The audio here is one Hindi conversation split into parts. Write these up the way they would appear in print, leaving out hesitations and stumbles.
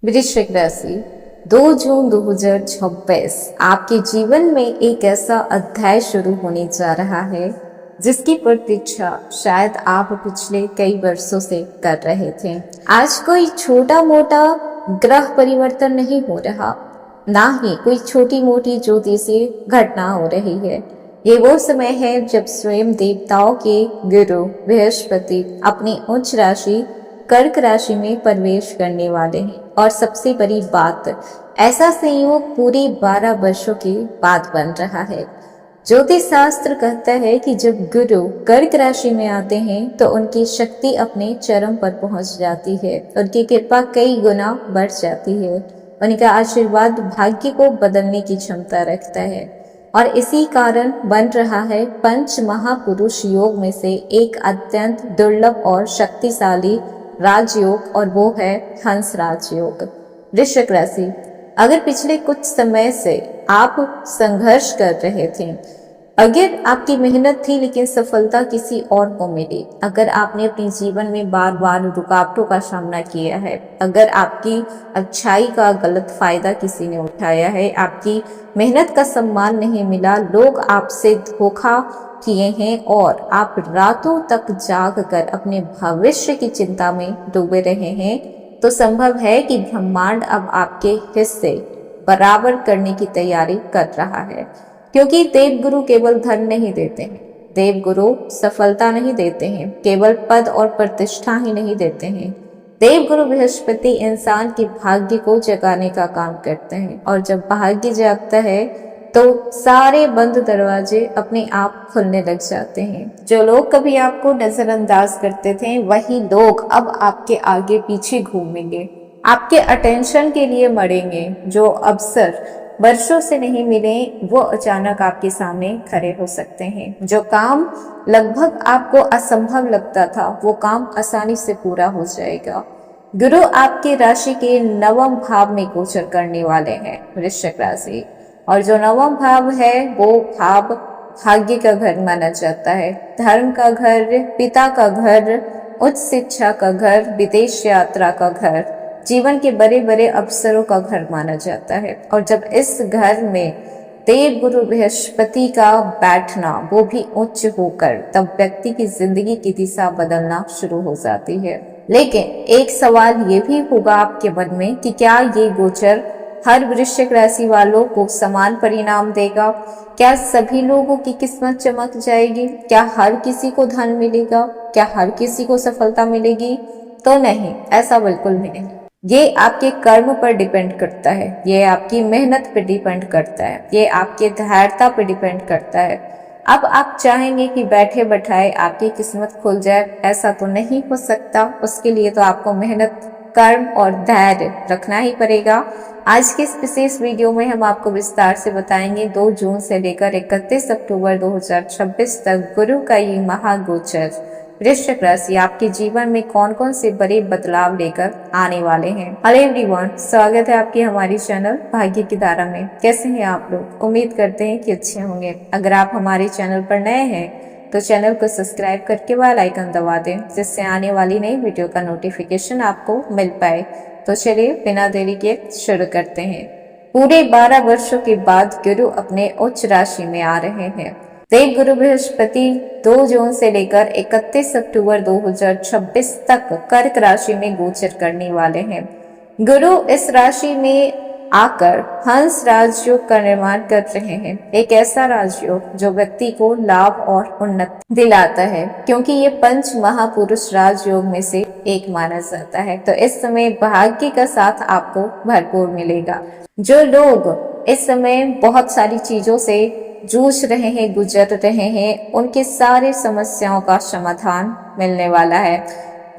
वृश्चिक राशि 2 जून 2026 आपके जीवन में एक ऐसा अध्याय शुरू होने जा रहा है जिसकी प्रतीक्षा शायद आप पिछले कई वर्षों से कर रहे थे। आज कोई छोटा मोटा ग्रह परिवर्तन नहीं हो रहा, ना ही कोई छोटी मोटी ज्योतिषीय घटना हो रही है। ये वो समय है जब स्वयं देवताओं के गुरु बृहस्पति अपनी उच्च राशि कर्क राशि में प्रवेश करने वाले हैं। और सबसे बड़ी बात, ऐसा संयोग पूरे 12 वर्षों के बाद बन रहा है। ज्योतिष शास्त्र कहता है कि जब गुरु कर्क राशि में आते हैं तो उनकी शक्ति अपने चरम पर पहुंच जाती है, उनकी कृपा कई गुना बढ़ जाती है। उनका आशीर्वाद भाग्य को बदलने की क्षमता रखता है और इसी कारण बन रहा है पंच महापुरुष योग में से एक अत्यंत दुर्लभ और शक्तिशाली राजयोग, और वो है हंस राजयोग। वृश्चिक राशि, अगर पिछले कुछ समय से आप संघर्ष कर रहे थे, अगर आपकी मेहनत थी लेकिन सफलता किसी और को मिली, अगर आपने अपने जीवन में बार बार रुकावटों का सामना किया है, अगर आपकी अच्छाई का गलत फायदा किसी ने उठाया है, आपकी मेहनत का सम्मान नहीं मिला, लोग आपसे धोखा किए हैं और आप रातों तक जाग कर अपने भविष्य की चिंता में डूबे रहे हैं, तो संभव है कि ब्रह्मांड अब आपके हिस्से बराबर करने की तैयारी कर रहा है। क्योंकि देवगुरु केवल धन नहीं देते हैं, देवगुरु सफलता नहीं देते हैं, केवल पद और प्रतिष्ठा ही नहीं देते हैं। देवगुरु बृहस्पति इंसान के भाग्य को जगाने का काम करते हैं, और जब भाग्य जागता है तो सारे बंद दरवाजे अपने आप खुलने लग जाते हैं। जो लोग कभी आपको नजरअंदाज करते थे, वही लोग अब आपके आगे पीछे घूमेंगे, आपके अटेंशन के लिए मरेंगे। जो अवसर वर्षों से नहीं मिले, वो अचानक आपके सामने खड़े हो सकते हैं। जो काम लगभग आपको असंभव लगता था, वो काम आसानी से पूरा हो जाएगा। गुरु आपके राशि के 9वें भाव में गोचर करने वाले हैं वृश्चिक राशि, और जो 9वां भाव है वो भाव भाग्य का घर माना जाता है, धर्म का घर, पिता का घर, उच्च शिक्षा का घर, विदेश यात्रा का घर, जीवन के बड़े बड़े अवसरों का घर माना जाता है। और जब इस घर में देव गुरु बृहस्पति का बैठना, वो भी उच्च होकर, तब व्यक्ति की जिंदगी की दिशा बदलना शुरू हो जाती है। लेकिन एक सवाल ये भी होगा आपके मन में कि क्या ये गोचर हर वृश्चिक राशि वालों को समान परिणाम देगा? क्या सभी लोगों की किस्मत चमक जाएगी? क्या हर किसी को धन मिलेगा? क्या हर किसी को सफलता मिलेगी? तो नहीं, ऐसा बिल्कुल भी नहीं। ये आपके कर्म पर डिपेंड करता है, ये आपकी मेहनत पर डिपेंड करता है, ये आपके धैर्यता पर डिपेंड करता है। अब आप चाहेंगे कि बैठे बैठाए आपकी किस्मत खुल जाए, ऐसा तो नहीं हो सकता। उसके लिए तो आपको मेहनत, कर्म और धैर्य रखना ही पड़ेगा। आज के इस विशेष वीडियो में हम आपको विस्तार से बताएंगे 2 जून से लेकर 31 अक्टूबर 2026 तक गुरु का ये महागोचर वृश्चिक राशि आपके जीवन में कौन कौन से बड़े बदलाव लेकर आने वाले हैं। हेलो एवरीवन, स्वागत है आपकी हमारी चैनल भाग्य की धारा में। कैसे हैं आप लोग? उम्मीद करते हैं कि अच्छे होंगे। अगर आप हमारे चैनल पर नए हैं तो चैनल को सब्सक्राइब करके बेल आइकन दबा दें, जिससे आने वाली नई वीडियो का नोटिफिकेशन आपको मिल पाए। तो चलिए बिना देरी के शुरू करते हैं। पूरे 12 वर्षों के बाद गुरु अपने उच्च राशि में आ रहे हैं। देव गुरु बृहस्पति 2 जून से लेकर 31 अक्टूबर 2026 तक कर्क राशि में गोचर करने वाले हैं। गुरु इस राशि में आकर हंस राजयोग का निर्माण कर रहे हैं। एक ऐसा राजयोग जो व्यक्ति को लाभ और उन्नति दिलाता है, क्योंकि ये पंच महापुरुष राजयोग में से एक माना जाता है। तो इस समय भाग्य का साथ आपको भरपूर मिलेगा। जो लोग इस समय बहुत सारी चीजों से जूझ रहे हैं, गुजर रहे हैं, उनके सारे समस्याओं का समाधान मिलने वाला है।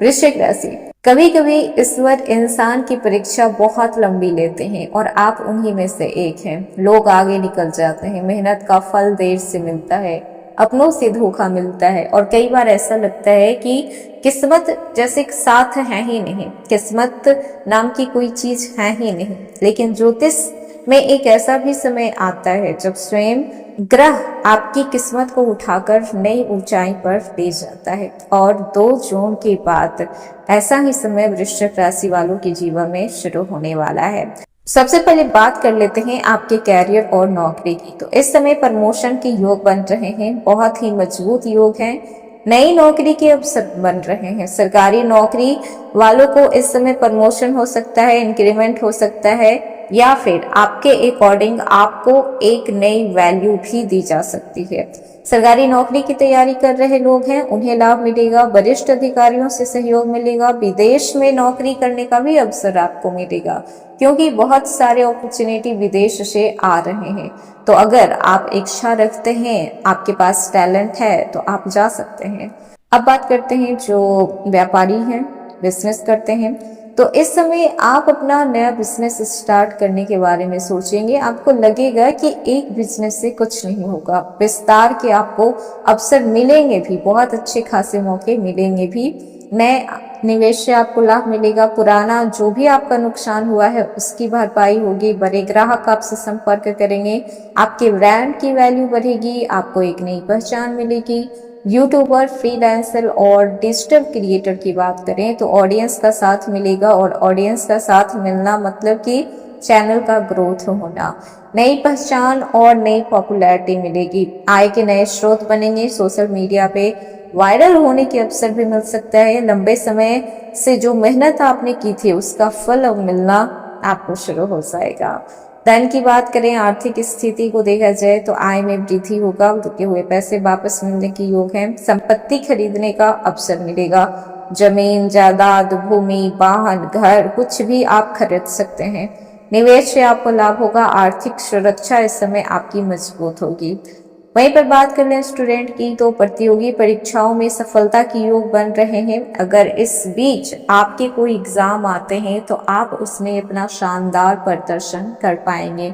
वृश्चिक राशि, कभी कभी ईश्वर इंसान की परीक्षा बहुत लंबी लेते हैं और आप उन्हीं में से एक हैं। लोग आगे निकल जाते हैं, मेहनत का फल देर से मिलता है, अपनों से धोखा मिलता है, और कई बार ऐसा लगता है कि किस्मत जैसे साथ है ही नहीं, किस्मत नाम की कोई चीज है ही नहीं। लेकिन ज्योतिष में एक ऐसा भी समय आता है जब स्वयं ग्रह आपकी किस्मत को उठाकर नई ऊंचाई पर ले जाता है और 2 जून के बाद ऐसा ही समय वृश्चिक राशि वालों के जीवन में शुरू होने वाला है। सबसे पहले बात कर लेते हैं आपके कैरियर और नौकरी की। तो इस समय प्रमोशन के योग बन रहे हैं, बहुत ही मजबूत योग हैं। नई नौकरी के अवसर बन रहे हैं। सरकारी नौकरी वालों को इस समय प्रमोशन हो सकता है, इंक्रीमेंट हो सकता है, या फिर आपके अकॉर्डिंग आपको एक नई वैल्यू भी दी जा सकती है। सरकारी नौकरी की तैयारी कर रहे लोग हैं, उन्हें लाभ मिलेगा, वरिष्ठ अधिकारियों से सहयोग मिलेगा, विदेश में नौकरी करने का भी अवसर आपको मिलेगा, क्योंकि बहुत सारे अपॉर्चुनिटी विदेश से आ रहे हैं। तो अगर आप इच्छा रखते हैं, आपके पास टैलेंट है, तो आप जा सकते हैं। अब बात करते हैं जो व्यापारी हैं, बिजनेस करते हैं। तो इस समय आप अपना नया बिजनेस स्टार्ट करने के बारे में सोचेंगे। आपको लगेगा कि एक बिजनेस से कुछ नहीं होगा, विस्तार के आपको अवसर मिलेंगे भी, बहुत अच्छे खासे मौके मिलेंगे भी, नए निवेश से आपको लाभ मिलेगा, पुराना जो भी आपका नुकसान हुआ है उसकी भरपाई होगी, बड़े ग्राहक आपसे संपर्क करेंगे, आपके ब्रांड की वैल्यू बढ़ेगी, आपको एक नई पहचान मिलेगी। यूट्यूबर, फ्रीलांसर और डिजिटल क्रिएटर की बात करें तो ऑडियंस का साथ मिलेगा, और ऑडियंस का साथ मिलना मतलब कि चैनल का ग्रोथ होना, नई पहचान और नई पॉपुलैरिटी मिलेगी, आय के नए स्रोत बनेंगे, सोशल मीडिया पे वायरल होने के अवसर भी मिल सकता है। लंबे समय से जो मेहनत आपने की थी उसका फल अब मिलना आपको शुरू हो जाएगा। धन की बात करें, आर्थिक स्थिति को देखा जाए तो आय में वृद्धि होगा, रुके हुए पैसे वापस मिलने की योग है, संपत्ति खरीदने का अवसर मिलेगा, जमीन, जायदाद, भूमि, वाहन, घर कुछ भी आप खरीद सकते हैं। निवेश से आपको लाभ होगा, आर्थिक सुरक्षा इस समय आपकी मजबूत होगी। वहीं पर बात कर लें स्टूडेंट की तो प्रतियोगी परीक्षाओं में सफलता की योग बन रहे हैं। अगर इस बीच आपके कोई एग्जाम आते हैं तो आप उसमें अपना शानदार प्रदर्शन कर पाएंगे।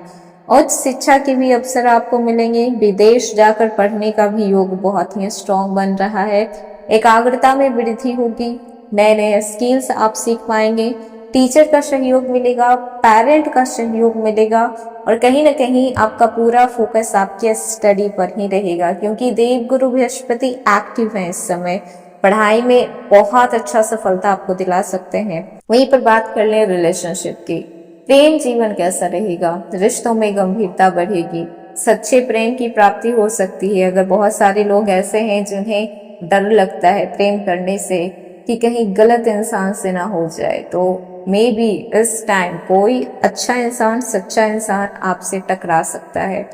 उच्च शिक्षा के भी अवसर आपको मिलेंगे, विदेश जाकर पढ़ने का भी योग बहुत ही स्ट्रॉन्ग बन रहा है, एकाग्रता में वृद्धि होगी, नए नए स्किल्स आप सीख पाएंगे, टीचर का सहयोग मिलेगा, पेरेंट का सहयोग मिलेगा, और कहीं ना कहीं आपका पूरा फोकस आपके स्टडी पर ही रहेगा, क्योंकि देवगुरु बृहस्पति एक्टिव है इस समय, पढ़ाई में बहुत अच्छा सफलता आपको दिला सकते हैं। वहीं पर बात कर लें रिलेशनशिप की, प्रेम जीवन कैसा रहेगा, रिश्तों में गंभीरता बढ़ेगी, सच्चे प्रेम की प्राप्ति हो सकती है। अगर बहुत सारे लोग ऐसे हैं जिन्हें डर लगता है प्रेम करने से कि कहीं गलत इंसान से ना हो जाए, तो मे बी इस टाइम कोई अच्छा इंसान, सच्चा इंसान आपसे टकरा सकता है।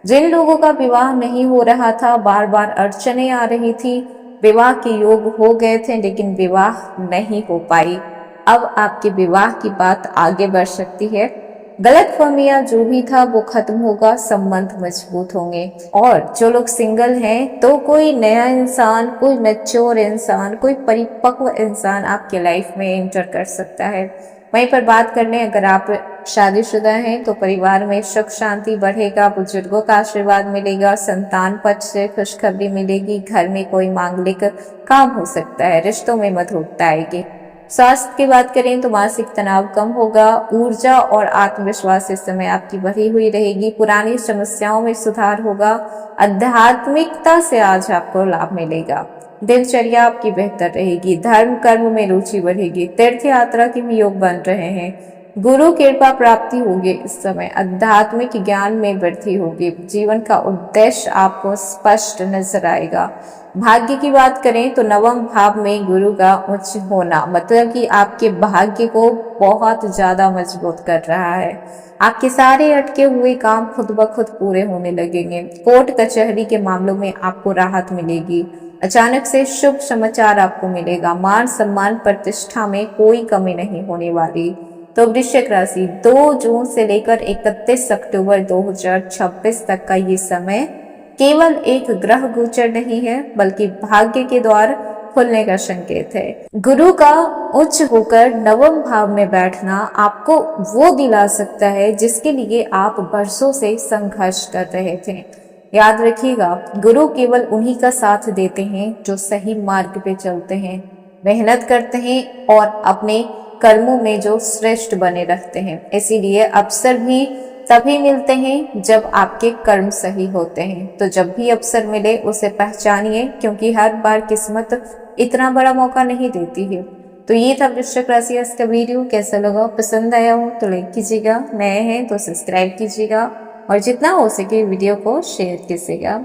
जिन लोगों का विवाह नहीं हो रहा था, बार बार अड़चने आ रही थी, विवाह के योग हो गए थे लेकिन विवाह नहीं हो पाई, अब आपके विवाह की बात आगे बढ़ सकती है। गलतफहमियां जो भी था वो खत्म होगा, संबंध मजबूत होंगे। और जो लोग सिंगल हैं तो कोई नया इंसान, कोई मैच्योर इंसान, कोई परिपक्व इंसान आपके लाइफ में एंटर कर सकता है। वहीं पर बात कर लें, अगर आप शादीशुदा हैं तो परिवार में सुख शांति बढ़ेगा, बुजुर्गों का आशीर्वाद मिलेगा, संतान पक्ष से खुशखबरी मिलेगी, घर में कोई मांगलिक काम हो सकता है, रिश्तों में मधुरता आएगी। स्वास्थ्य की बात करें तो मानसिक तनाव कम होगा, ऊर्जा और आत्मविश्वास इस समय आपकी बढ़ी हुई रहेगी, पुरानी समस्याओं में सुधार होगा, आध्यात्मिकता से आज आपको लाभ मिलेगा, दिनचर्या आपकी बेहतर रहेगी, धर्म कर्म में रुचि बढ़ेगी, तीर्थ यात्रा के भी योग बन रहे हैं, गुरु कृपा प्राप्ति होगी, इस समय आध्यात्मिक ज्ञान में वृद्धि होगी, जीवन का उद्देश्य आपको स्पष्ट नजर आएगा। भाग्य की बात करें तो नवम भाव में गुरु का उच्च होना मतलब कि आपके भाग्य को बहुत ज्यादा मजबूत कर रहा है। आपके सारे अटके हुए काम खुद ब खुद पूरे होने लगेंगे। कोर्ट कचहरी के मामलों में आपको राहत मिलेगी। अचानक से शुभ समाचार आपको मिलेगा। मान सम्मान प्रतिष्ठा में कोई कमी नहीं होने वाली। तो वृश्चिक राशि 2 जून से लेकर 31 अक्टूबर 2026 तक का ये समय केवल एक ग्रह गोचर नहीं है बल्कि भाग्य के द्वार खुलने का संकेत है। गुरु का उच्च होकर नवम भाव में बैठना आपको वो दिला सकता है जिसके लिए आप बरसों से संघर्ष कर रहे थे। याद रखिएगा, गुरु केवल उन्हीं का साथ देते हैं जो सही मार्ग पे चलते हैं, मेहनत करते हैं और अपने कर्मों में जो श्रेष्ठ बने रहते हैं। इसीलिए अवसर भी तभी मिलते हैं जब आपके कर्म सही होते हैं। तो जब भी अवसर मिले उसे पहचानिए, क्योंकि हर बार किस्मत इतना बड़ा मौका नहीं देती है। तो ये था वृश्चिक राशि का वीडियो। कैसा लगा, पसंद आया हो तो लाइक कीजिएगा, नए हैं तो सब्सक्राइब कीजिएगा और जितना हो सके वीडियो को शेयर कीजिएगा।